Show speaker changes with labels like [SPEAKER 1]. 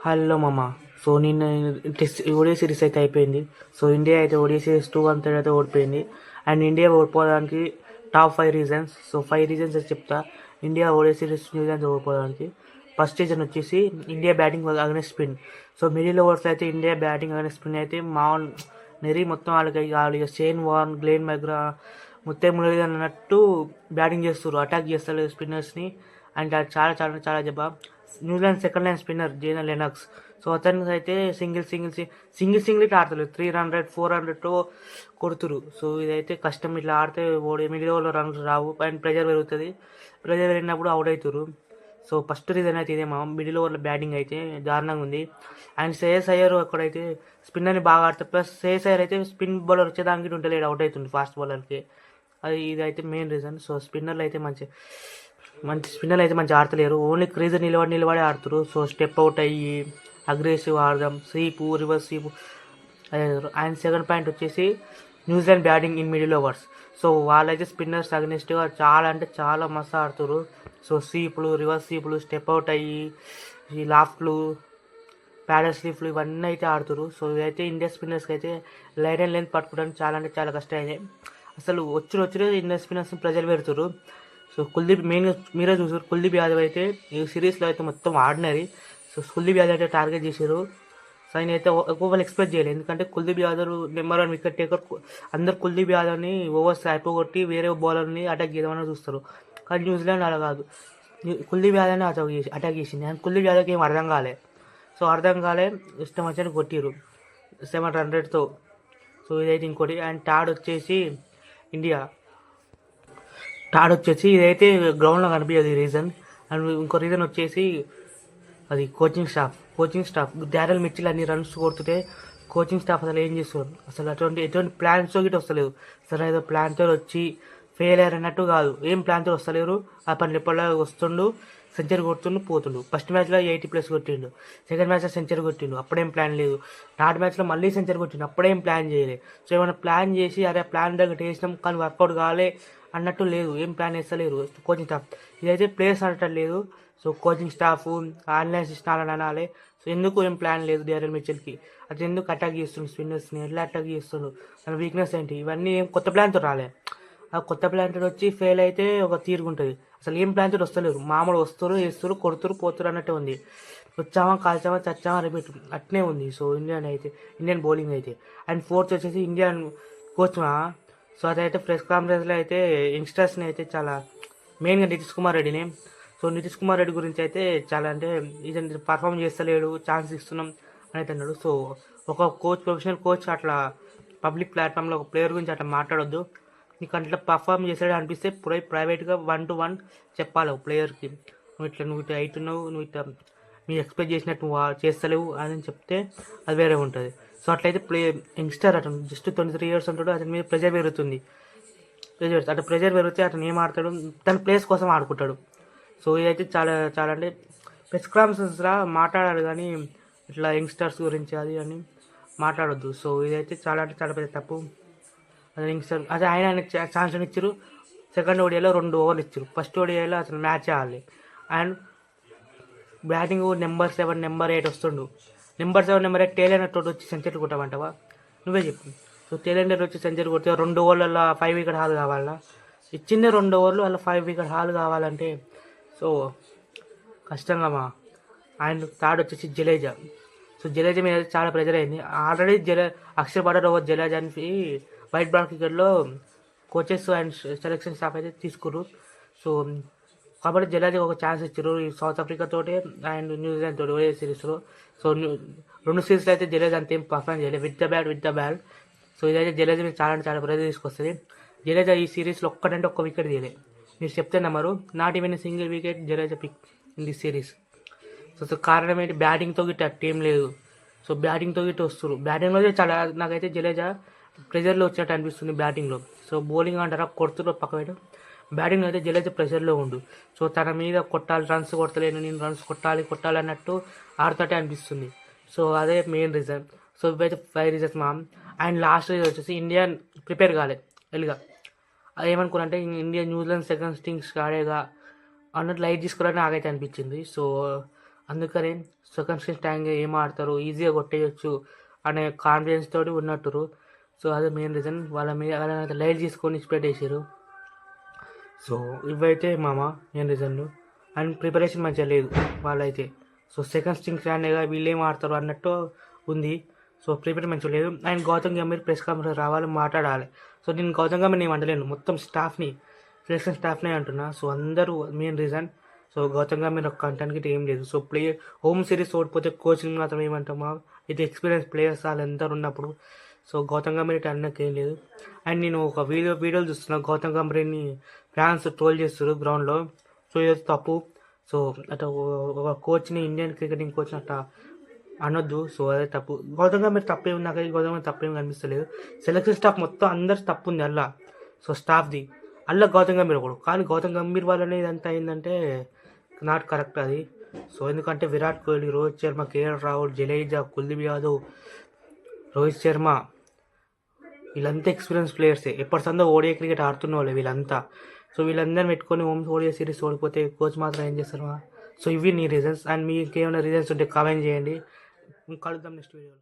[SPEAKER 1] Hello మామ. So నిన్న test ODI series అయితే అయిపోయింది. సో ఇండియా అయితే ఓడిఐ సిరీస్ 2-1 అయితే ఓడిపోయింది. అండ్ ఇండియా ఓడిపోవడానికి టాప్ 5 రీజన్స్. సో 5 రీజన్స్ అయితే చెప్తా ఇండియా ఓడిఐ సిరీస్ న్యూజిలాండ్ ఓడిపోవడానికి. ఫస్ట్ రీజన్ వచ్చేసి India batting against spin. So middle ఓవర్స్లో అయితే ఇండియా బ్యాటింగ్ అగైన్స్ స్పిన్ అయితే నెరి మొత్తం వాళ్ళకి Shane Warne, Glenn McGrath, Muttiah Murali అన్నట్టు బ్యాటింగ్ చేస్తారు, అటాక్ చేస్తారు స్పిన్నర్స్ని. అండ్ అది చాలా చాలా చాలా జబ్బా. న్యూజిలాండ్ సెకండ్ లైన్ స్పిన్నర్ జేనల్ లెనాక్స్. సో అతనికి అయితే సింగిల్ ఆడతలేదు. 300 400 కొడుతురు. సో ఇదైతే కష్టం. ఇట్లా ఆడితే మిడిల్ ఓవర్లో రన్స్ రావు అండ్ ప్రెజర్ పెరుగుతుంది. ప్రెజర్ పెరిగినప్పుడు అవుట్ అవుతారు. సో ఫస్ట్ రీజన్ అయితే ఇదే మా మిడిల్ ఓవర్లో బ్యాటింగ్ అయితే దారుణంగా ఉంది. అండ్ శ్రేయస్ అయ్యర్ అక్కడైతే స్పిన్నర్ని బాగా ఆడతారు. ప్లస్ శ్రేయస్ అయ్యర్ అయితే స్పిన్ బౌలర్ వచ్చేదానికి ఉంటలేడు, అవుట్ అవుతుంది ఫాస్ట్ బౌలర్కి. ఇదైతే మెయిన్ రీజన్. సో స్పిన్నర్లు అయితే మంచి స్పిన్నర్లు అయితే మంచి ఆడతలేరు. ఓన్లీ క్రీజ్ నిలబడి ఆడుతారు. సో స్టెప్ అవుట్ అయ్యి అగ్రెసివ్ ఆడదాం, reverse sweep. And second point వచ్చేసి New Zealand batting in middle overs. So వాళ్ళైతే స్పిన్నర్స్ అగ్నెస్ట్గా చాలా అంటే చాలా మస్తు ఆడుతారు. సో స్వీపులు, రివర్స్ స్వీపులు, స్టెప్ అవుట్ అయ్యి ఈ లాఫ్ట్లు, ప్యాడల్ స్లీప్లు ఇవన్నీ అయితే ఆడుతారు. సో ఇదైతే ఇండియా స్పిన్నర్స్కి అయితే లైన్ అండ్ లెంత్ పట్టుకోవడానికి చాలా అంటే చాలా కష్టమైంది. అసలు వచ్చి ఇండియన్ స్పిన్నర్స్ని ప్రజలు పెడుతారు. సో కుల్దీప్ మెయిన్గా మీరే చూసారు. కుల్దీప్ యాదవ్ అయితే ఈ సిరీస్లో అయితే మొత్తం ఆడినరి. సో కుల్దీప్ యాదవ్ అయితే టార్గెట్ చేశారు. సో ఆయన అయితే ఎక్కువ ఎక్స్పెక్ట్ చేయలేదు. ఎందుకంటే Kuldeep Yadav number 1 wicket taker. అందరు కుల్దీప్ యాదవ్ని ఓవర్స్ అయిపోగొట్టి వేరే బౌలర్ని అటాక్ చేద్దామని చూస్తారు. కానీ న్యూజిలాండ్ అలా కాదు. కుల్దీప్ యాదవ్ని అటాక్ చేసింది. అండ్ కుల్దీప్ యాదవ్కి ఏం అర్థం కాలే. సో అర్థం కాలే, ఇష్టం వచ్చని కొట్టిరు 700తో. సో ఇదైతే ఇంకోటి. అండ్ థర్డ్ వచ్చేసి ఇండియా. ఇదైతే గ్రౌండ్లో కనిపించదు ఈ రీజన్. అండ్ ఇంకో రీజన్ వచ్చేసి అది కోచింగ్ స్టాఫ్. డారెల్ మిచిల్ అన్ని రన్స్ కొడుతుంటే కోచింగ్ స్టాఫ్ అసలు ఏం చేస్తారు, అసలు ఎటువంటి ప్లాన్స్తో గిట్ట వస్తలేదు. అసలు ఏదో ప్లాన్తో వచ్చి ఫెయిల్ అయ్యారు అన్నట్టు కాదు, ఏం ప్లాన్తో వస్తలేరు. ఆ పని ఎప్పటిలా వస్తుండు, సెంచరీ కొడుతుండు, పోతుండు. ఫస్ట్ మ్యాచ్లో 80+ కొట్టిండు, సెకండ్ మ్యాచ్లో సెంచరీ కొట్టిండు, అప్పుడేం ప్లాన్ లేదు. థర్డ్ మ్యాచ్లో మళ్ళీ సెంచరీ కొట్టిండు, అప్పుడేం ప్లాన్ చేయలేదు. సో ఏమైనా ప్లాన్ చేసి అరే ప్లాన్ దగ్గర వేసినాం కానీ వర్కౌట్ కాలే అన్నట్టు లేదు, ఏం ప్లాన్ వేస్తలేరు కోచింగ్ స్టాఫ్. ఇదైతే ప్లేయర్స్ అనటం లేదు. So coaching staff online system అనాలి. సో ఎందుకు ఏం ప్లాన్ లేదు డారెల్ మిచెల్కి, అది ఎందుకు అటాక్ చేస్తుండు స్పిన్నర్స్ని, ఎట్లా అటాక్ చేస్తుండు, తన వీక్నెస్ ఏంటి, ఇవన్నీ ఏం కొత్త ప్లాన్తో రాలే. ఆ కొత్త ప్లాన్తో వచ్చి ఫెయిల్ అయితే ఒక తీరుగుంటుంది. అసలు ఏం ప్లాన్తో వస్తలేరు, మామూలు వస్తారు, వేస్తారు, కొడుతురు, పోతురు అన్నట్టే ఉంది. వచ్చామా కాల్చామా చచ్చామా రిపీట్ అట్నే ఉంది. సో ఇండియన్ బౌలింగ్ అయితే. అండ్ ఫోర్త్ వచ్చేసి ఇండియన్ కోచ్. సో అదైతే ప్రెస్ కాన్ఫరెన్స్లో అయితే యంగ్స్టర్స్ని అయితే చాలా మెయిన్గా నితీష్ కుమార్ రెడ్డిని. సో నితీష్ కుమార్ రెడ్డి గురించి అయితే చాలా అంటే ఇతను పర్ఫామ్ చేస్తలేడు, ఛాన్స్ ఇస్తున్నాం అని అన్నాడు. సో ఒక ప్రొఫెషనల్ కోచ్ అట్లా పబ్లిక్ ప్లాట్ఫామ్లో ఒక ప్లేయర్ గురించి అట్లా మాట్లాడొద్దు. నీకు అట్లా పర్ఫామ్ చేసాడు అనిపిస్తే ప్రైవేట్గా 1-to-1 చెప్పాలి ఒక ప్లేయర్కి, నువ్వు ఇట్లా అవుతున్నావు, నువ్వు ఇట్లా మీరు ఎక్స్పెక్ట్ చేసినట్టు నువ్వు చేస్తలేవు అని చెప్తే అది వేరే ఉంటుంది. సో అట్లయితే యంగ్స్టర్ అతను జస్ట్ 23 years ఉంటాడు, అతని మీద ప్రెజర్ పెరుగుతుంది. ప్రెజర్ పెరిగితే అతను ఏం ఆడతాడు, తన ప్లేస్ కోసం ఆడుకుంటాడు. సో ఇదైతే చాలా చాలా అంటే ప్రెస్ కాన్ఫరెన్స్లా మాట్లాడాలి కానీ ఇట్లా యంగ్స్టర్స్ గురించి అది అని మాట్లాడొద్దు. సో ఇదైతే చాలా అంటే చాలా పెద్ద తప్పు. అది యంగ్స్టర్ అదే ఆయనకి ఛాన్స్ ఇచ్చారు. సెకండ్ ఓడిఐలో 2 overs ఇచ్చారు. ఫస్ట్ ఓడిఐలో అసలు మ్యాచ్ ఆడాలి. అండ్ బ్యాటింగ్ నెంబర్ 7 నెంబర్ 8 వస్తుండు. నెంబర్ 7 నెంబర్ 8 టేలెంట్ తోటి వచ్చి సెంచరీ కొట్టమంటావా, నువ్వే చెప్పు. సో టేలెంట్ వచ్చి సెంచరీ కొడితే 2 overలలో 5 wicket హాల్ కావాలా, ఇచ్చిందే 2 overs అలా 5 wicket హాల్ కావాలంటే సో కష్టంగా మా. అండ్ థర్డ్ వచ్చేసి జడేజా. సో జడేజా మీద చాలా ప్రెజర్ అయింది. ఆల్రెడీ అక్షర్ పడార్ ఓవర్ జడేజాని వైట్ బాల్ క్రికెట్లో కోచెస్ అండ్ సెలెక్షన్ స్టాఫ్ అయితే తీసుకురు. సో కాబట్టి జడేజాకి ఒక ఛాన్స్ ఇచ్చారు ఈ సౌత్ ఆఫ్రికా తోటి అండ్ న్యూజిలాండ్ తోటి ఓడిఐ సిరీస్లో. సో 2 series అయితే జడేజా అంతేం పర్ఫార్మ్ చేయలేదు విత్ ద బ్యాట్. సో ఇదైతే జడేజా మీద చాలా అంటే చాలా ప్రెజర్ తీసుకొస్తుంది. జడేజా ఈ సిరీస్లో ఒక్క వికెట్ తీయలేదు. మీరు చెప్తే నమ్మరు, not even single wicket Jadeja pick in this series. So కారణం ఏంటి, బ్యాటింగ్తో గిట్ట టీం లేదు. సో బ్యాటింగ్తో గిట్ట వస్తారు. బ్యాటింగ్లో చాలా నాకైతే జడేజా ప్రెజర్లో వచ్చినట్టు అనిపిస్తుంది బ్యాటింగ్లో. సో బౌలింగ్ అంటారా కొడుతున్న పక్క పెట్టు, బ్యాటింగ్లో అయితే జడేజా ప్రెషర్లో ఉండు. సో తన మీద కొట్టాలి, రన్స్ కొడతలేను నేను, రన్స్ కొట్టాలి అన్నట్టు ఆడుతుంటే అనిపిస్తుంది. సో అదే మెయిన్ రీజన్. సో ఇవైతే 5 reasons మా. అండ్ లాస్ట్ రీజన్ వచ్చేసి ఇండియా ప్రిపేర్ కాలే ఎల్గా. అది ఏమనుకున్నారంటే ఇండియా న్యూజిలాండ్ సెకండ్ ఇన్నింగ్స్ ఆడేగా అన్నట్టు లైట్ తీసుకోవాలని నాకైతే అనిపించింది. సో అందుకని సెకండ్ ట్యాంక్ ఏం ఆడతారు, ఈజీగా కొట్టేయచ్చు అనే కాన్ఫిడెన్స్ తోటి ఉన్నట్టురు. సో అదే మెయిన్ రీజన్. వాళ్ళ మీద వాళ్ళని లైట్ తీసుకొని స్ప్రెడ్ చేసారు. సో ఇవైతే మెయిన్ రీజన్లు. అండ్ ప్రిపరేషన్ మంచిగా లేదు వాళ్ళైతే. సో సెకండ్ స్ట్రింగ్ స్టాండేగా వీళ్ళు ఏం ఆడతారు అన్నట్టు ఉంది. సో ప్రిపేర్ మంచిగా లేదు. And Gautam Gambhir press conference రావాలి, మాట్లాడాలి. సో నేను గౌతమ్ గంభీర్ నేను అంటలేను, మొత్తం స్టాఫ్ని, సెలక్షన్ స్టాఫ్నే అంటున్నా. సో అందరూ main reason. So Gautam Gambhir ఒక కంటెంట్కి ఏం లేదు. సో హోమ్ సిరీస్ ఓడిపోతే కోచింగ్ మాత్రం ఏమంటామా, ఇది ఎక్స్పీరియన్స్ ప్లేయర్స్ వాళ్ళందరూ ఉన్నప్పుడు. సో గౌతమ్ గంభీర్ అన్నకి ఏం లేదు. అండ్ నేను ఒక వీడియోలు చూస్తున్నా, గౌతమ్ గంభీర్ని ఫ్యాన్స్ ట్రోల్ చేస్తారు గ్రౌండ్లో. సో ఇది తప్పు. సో అట్లా ఒక కోచ్ని, ఇండియన్ క్రికెటింగ్ కోచ్ని అట్లా అనొద్దు. సో అదే తప్పు. గౌతమ్ గంభీర్ తప్పేమి, నాకు గౌతమ్ గంభీర్ తప్పేమి కనిపిస్తలేదు. సెలక్షన్ స్టాఫ్ మొత్తం అందరు తప్పు ఉంది అల్లా. సో స్టాఫ్ది అల్లా గౌతమ్ గంభీర్ ఒకడు. కానీ గౌతమ్ గంభీర్ వల్లనే ఇదంతా అయిందంటే నాట్ కరెక్ట్ అది. సో ఎందుకంటే విరాట్ కోహ్లీ, రోహిత్ శర్మ, కేఎల్ రాహుల్, జడేజా, కుల్దీప్ యాదవ్, రోహిత్ శర్మ వీళ్ళంతా ఎక్స్పీరియన్స్ ప్లేయర్సే. ఎప్పటిసందో ఓడిఐ క్రికెట్ ఆడుతున్న వాళ్ళే వీళ్ళంతా. సో వీళ్ళందరిని పెట్టుకొని ఓడిఐ సిరీస్ ఓడిపోతే కోచ్ మాత్రం ఏం చేస్తారు? సో ఇవి నీ రీజన్స్. అండ్ మీకు ఏమైనా రీజన్స్ ఉంటే కామెంట్ చేయండి. కలుద్దాం నెక్స్ట్ వీడియోలో.